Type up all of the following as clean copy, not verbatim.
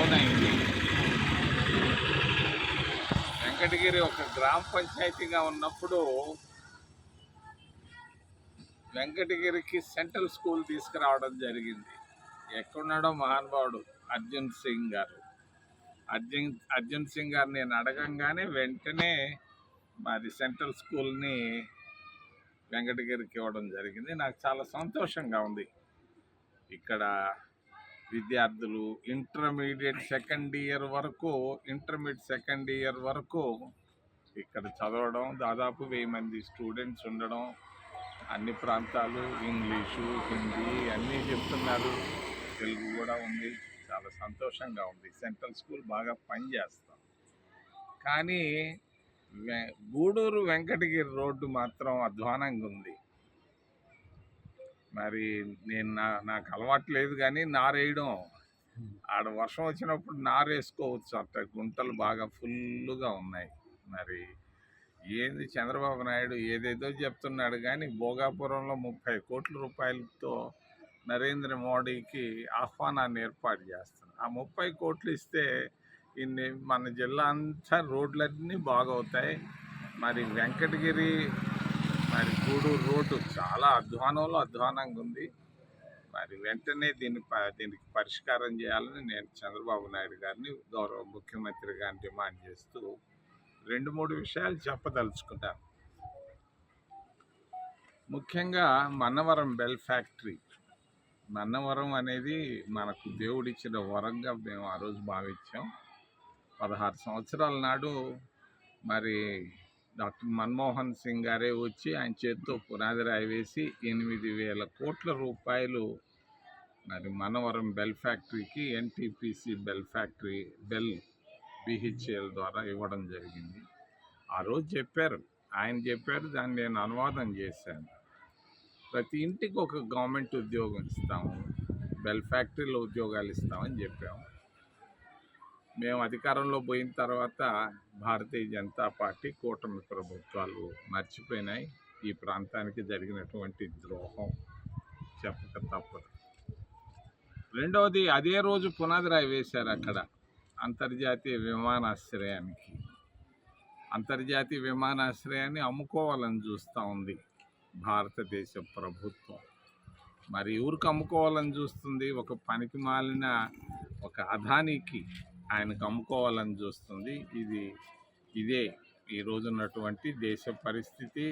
Down అయింది. వెంకటగిరి ఒక గ్రామ పంచాయతీగా ఉన్నప్పుడు వెంకటగిరికి సెంట్రల్ స్కూల్ తీసుకురావడం జరిగింది. ఎక్కడున్నాడో మహానుభావుడు అర్జున్ సింగ్ గారు. అర్జున్ సింగ్ గారు నేను అడగంగానే వెంటనే మాది సెంట్రల్ స్కూల్ని వెంకటగిరికి ఇవ్వడం జరిగింది. నాకు చాలా సంతోషంగా ఉంది. ఇక్కడ విద్యార్థులు ఇంటర్మీడియట్ సెకండ్ ఇయర్ వరకు ఇక్కడ చదవడం, దాదాపు 1000 మంది స్టూడెంట్స్ ఉండడం, అన్ని ప్రాంతాలు ఇంగ్లీషు, హిందీ అన్నీ చెప్తున్నారు, తెలుగు కూడా ఉంది. చాలా సంతోషంగా ఉంది. సెంట్రల్ స్కూల్ బాగా పనిచేస్తాం. కానీ గూడూరు వెంకటగిరి రోడ్డు మాత్రం అధ్వానంగా ఉంది. మరి నేను నాకు అలవాటు లేదు, కానీ నారేయడం, ఆడ వర్షం వచ్చినప్పుడు నారేసుకోవచ్చు. అట్ట గుంటలు బాగా ఫుల్గా ఉన్నాయి. మరి ఏంది చంద్రబాబు నాయుడు ఏదేదో చెప్తున్నాడు, కానీ భోగాపురంలో 30 కోట్ల రూపాయలతో నరేంద్ర మోడీకి ఆహ్వానాన్ని ఏర్పాటు చేస్తున్నాడు. ఆ 30 కోట్లు ఇస్తే మన జిల్లా అంతా రోడ్లన్నీ బాగవుతాయి. మరి వెంకటగిరి గూడూరు రోడ్డు చాలా అధ్వానంగా ఉంది. మరి వెంటనే దీనికి పరిష్కారం చేయాలని నేను చంద్రబాబు నాయుడు గారిని గౌరవ ముఖ్యమంత్రి గారిని డిమాండ్ చేస్తూ 2-3 విషయాలు చెప్పదలుచుకుంటాను. ముఖ్యంగా మన్నవరం బెల్ ఫ్యాక్టరీ. మన్నవరం అనేది మనకు దేవుడిచ్చిన వరంగా మేము ఆ రోజు భావించాం. 16 సంవత్సరాల నాడు మరి డాక్టర్ మన్మోహన్ సింగ్ గారే వచ్చి ఆయన చేతితో పునాది రాయి వేసి 8,000 కోట్ల రూపాయలు మరి మన్నవరం బెల్ ఫ్యాక్టరీకి ఎన్టీపీసీ బెల్ బిహెచ్ఎల్ ద్వారా ఇవ్వడం జరిగింది. ఆ రోజు ఆయన చెప్పారు, దాన్ని నేను అనువాదం చేశాను. ప్రతి ఇంటికి ఒక గవర్నమెంట్ ఉద్యోగం ఇస్తాము, బెల్ ఫ్యాక్టరీలో ఉద్యోగాలు ఇస్తామని చెప్పాము. మేము అధికారంలో పోయిన తర్వాత భారతీయ జనతా పార్టీ కూటమి ప్రభుత్వాలు మర్చిపోయినాయి. ఈ ప్రాంతానికి జరిగినటువంటి ద్రోహం చెప్పక తప్పదు. రెండవది, అదే రోజు పునాది రాయి వేశారు అక్కడ అంతర్జాతీయ విమానాశ్రయాన్ని అమ్ముకోవాలని చూస్తూ ఉంది భారతదేశ ప్రభుత్వం. మరి ఎవరికి అమ్ముకోవాలని చూస్తుంది? ఒక పనికి మాలిన ఒక అదానికి ఆయనకు అమ్ముకోవాలని చూస్తుంది. ఇదే ఈరోజు ఉన్నటువంటి దేశ పరిస్థితి.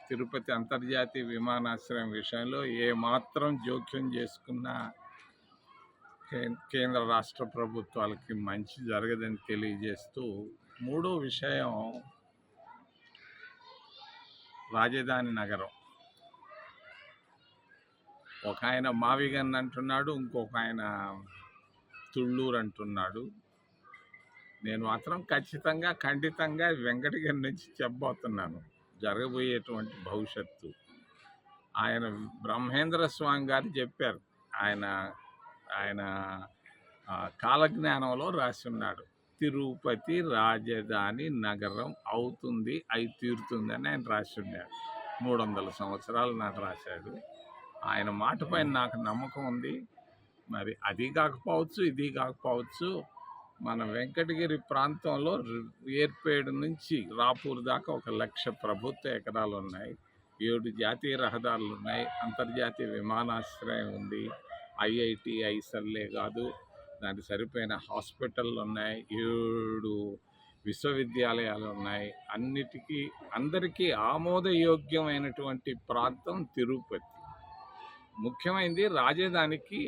తిరుపతి అంతర్జాతీయ విమానాశ్రయం విషయంలో ఏమాత్రం జోక్యం చేసుకున్న కేంద్ర రాష్ట్ర ప్రభుత్వాలకి మంచి జరగదని తెలియజేస్తూ, మూడో విషయం రాజధాని నగరం. ఒక ఆయన మావిగన్ అంటున్నాడు, ఇంకొక ఆయన తుళ్ళూరు అంటున్నాడు. నేను మాత్రం ఖండితంగా వెంకటగిరి నుంచి చెప్పబోతున్నాను జరగబోయేటువంటి భవిష్యత్తు. ఆయన బ్రహ్మేంద్ర స్వామి గారు చెప్పారు, ఆయన కాలజ్ఞానంలో రాసి ఉన్నాడు, తిరుపతి రాజధాని నగరం అవుతుంది, అయి తీరుతుంది అని ఆయన రాసి ఉన్నాడు. 300 సంవత్సరాలు నాకు రాశాడు. ఆయన మాట పైన నాకు నమ్మకం ఉంది. మరి అది కాకపోవచ్చు, ఇది కాకపోవచ్చు, మన వెంకటగిరి ప్రాంతంలో ఏర్పేడు నుంచి రాపూర్ దాకా 1,00,000 ప్రభుత్వ ఎకరాలు ఉన్నాయి, 7 జాతీయ రహదారులు ఉన్నాయి, అంతర్జాతీయ విమానాశ్రయం ఉంది, ఐఐటి ఐసర్లే కాదు దానికి సరిపోయిన హాస్పిటళ్ళు ఉన్నాయి, 7 విశ్వవిద్యాలయాలు ఉన్నాయి. అందరికీ ఆమోదయోగ్యమైనటువంటి ప్రాంతం తిరుపతి. ముఖ్యమైనది రాజధానికి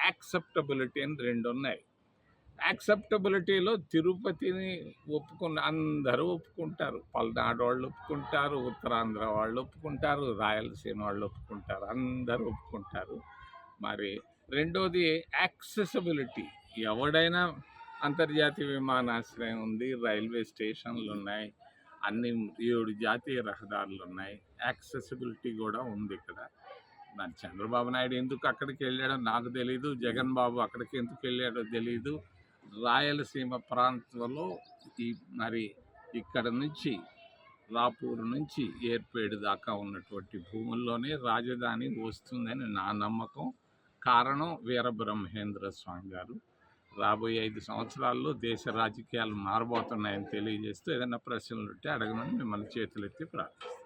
యాక్సెప్టబిలిటీ అని 2 ఉన్నాయి. యాక్సెప్టబిలిటీలో తిరుపతిని అందరూ ఒప్పుకుంటారు. పల్నాడు వాళ్ళు ఒప్పుకుంటారు, ఉత్తరాంధ్ర వాళ్ళు ఒప్పుకుంటారు, రాయలసీమ వాళ్ళు ఒప్పుకుంటారు, అందరూ ఒప్పుకుంటారు. మరి రెండోది యాక్సెసిబిలిటీ. ఎవడైనా అంతర్జాతీయ విమానాశ్రయం ఉంది, రైల్వే స్టేషన్లు ఉన్నాయి, అన్ని 7 జాతీయ రహదారులు ఉన్నాయి, యాక్సెసిబిలిటీ కూడా ఉంది ఇక్కడ. మరి చంద్రబాబు నాయుడు ఎందుకు అక్కడికి వెళ్ళాడో నాకు తెలీదు, జగన్ బాబు అక్కడికి ఎందుకు వెళ్ళాడో తెలీదు. రాయలసీమ ప్రాంతంలో మరి ఇక్కడ నుంచి రాపూర్ నుంచి ఏర్పేడు దాకా ఉన్నటువంటి భూముల్లోనే రాజధాని వస్తుందని నా నమ్మకం. కారణం వీరబ్రహ్మేంద్ర స్వామి గారు. రాబోయే 5 సంవత్సరాల్లో దేశ రాజకీయాలు మారబోతున్నాయని తెలియజేస్తూ ఏదైనా ప్రశ్నలు ఉంటే అడగమని మిమ్మల్ని చేతులెత్తి ప్రార్థిస్తున్నాను.